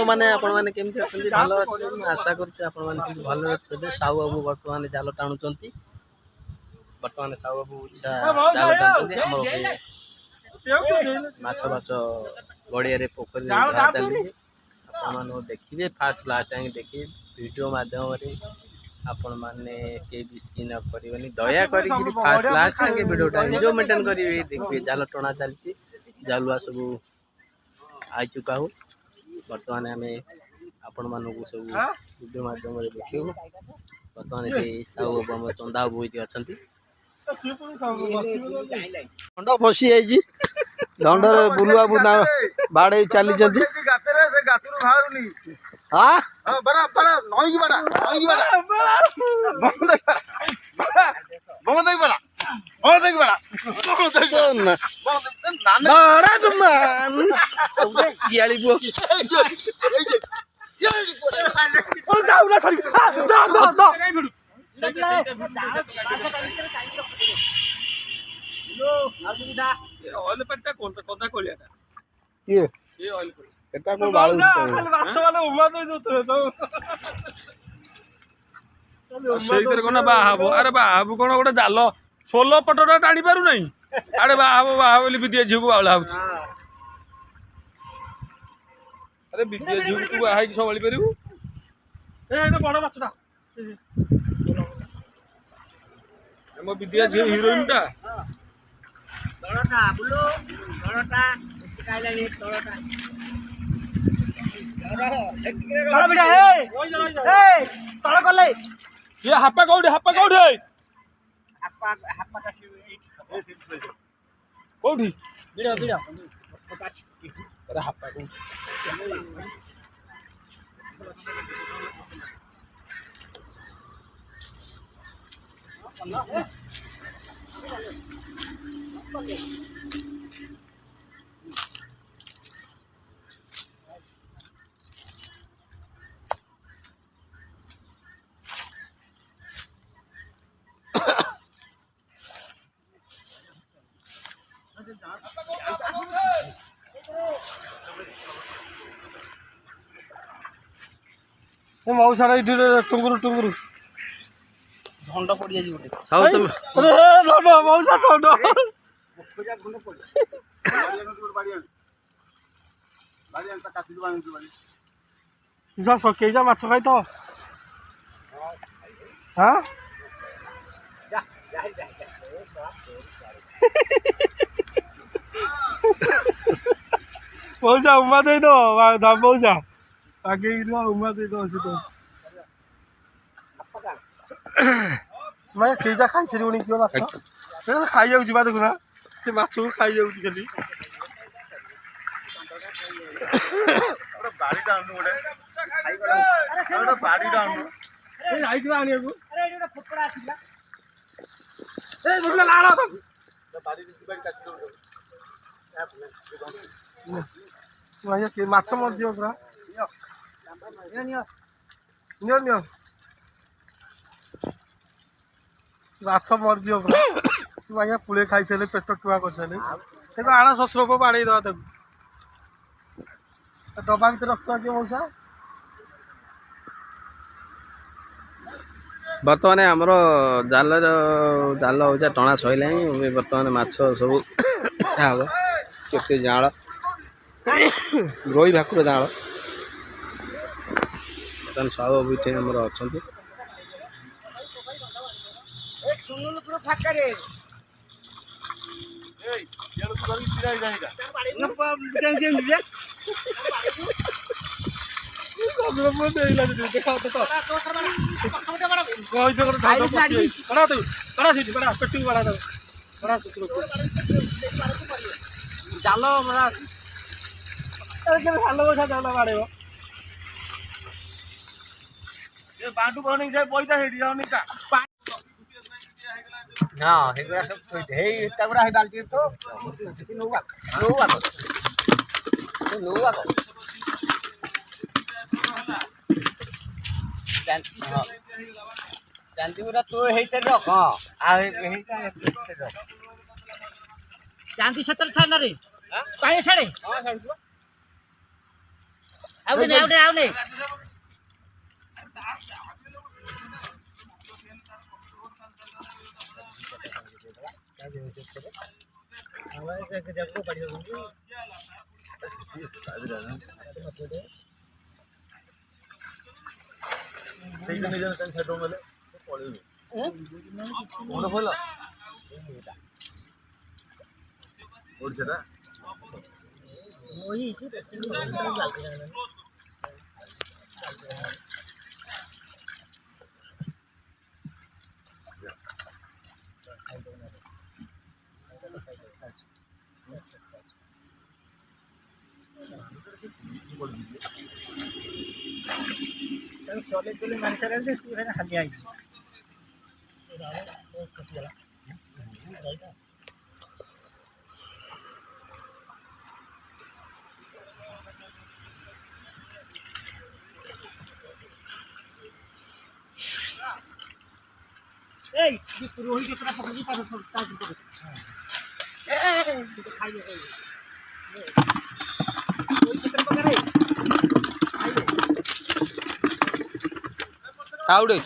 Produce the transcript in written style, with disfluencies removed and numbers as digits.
मैंने आपण मैंने केमती अछंती भलो अछंती आशा करछु आपण मैंने केमती भलो अछंती साहू बाबू वर्तमान जाल टाणुचंती वर्तमान साहू बाबू जाल टाणुचंती हमर माछ माछ गड़िया रे पोखरी चली आपण माने देखिबे फास्ट लास्ट टाइम देखि वीडियो माध्यम रे आपण माने के भी स्किन अप करबनी दया करी फास्ट लास्ट टाइम के वीडियो टा जो मेंटेन करिवे देखिबे जाल टणा चलची जालुआ सब आ चुका हो वर्तमान आम आपण मानक सब वीडियो माध्यम देखिए बर्तमान ये साहू बाबू चंदा बाबू ये अच्छा दंड फसी जाइए दंडर बुलुआ बुना बाड़े चली हाँ बड़ा बड़ा नई बड़ा नई अरे बाबू कौन गोटे जाल सोल पटटा टाणी पार ना अरे बाहा बोली विद्या झील को बावला अरे विद्या झील को बाहर संभाली पारू बड़ माछटा मो विद्या झील हिरोइन टा ये हापा कौटे कौटी अरे हापा मौसा टुंगुरु टुंगुरु धंड पड़ जाई गोटे अरे मौसा धंड सके माछ खाई तो हाँ मौसा उमा दे दो दाम मौसा आगे उमा दे दो मैं केजा खाई सारी क्यों माछ खाई जाऊँ देखुना से माछ को खाई जाऊँ खाली माछ मत दियो पूरा माछ मर दियो पूरा पुले खाई सारे पेट टुआ कर सारे आण शशुर को बाड़े दवा डबा भर रखता कि मौसा बर्तमान आमर जाल जाल हो टणा सैला बर्तमान माछ सब हम केते जाल रोई भाकुर जाल बर्तमान साहू बाबू ये आमर अच्छा जाल बाड़े बाटू बनी जाए पैसा हाँ सब बाल्टी तो चांदी पूरा तो रख चांदी 70 छाड़ रे पाए छाड़े आउने ସେଇଟା ନିଜର ତାଙ୍କ ଛାଡ ଗଲେ ପଳେଇବେ ମୁଣ୍ଡ ଭଲ ଓଡ଼ିଶାଟା वही इसी चले चले मानी सारे खाली आई रोहित कितना पकड़ी पर खाइए काउडे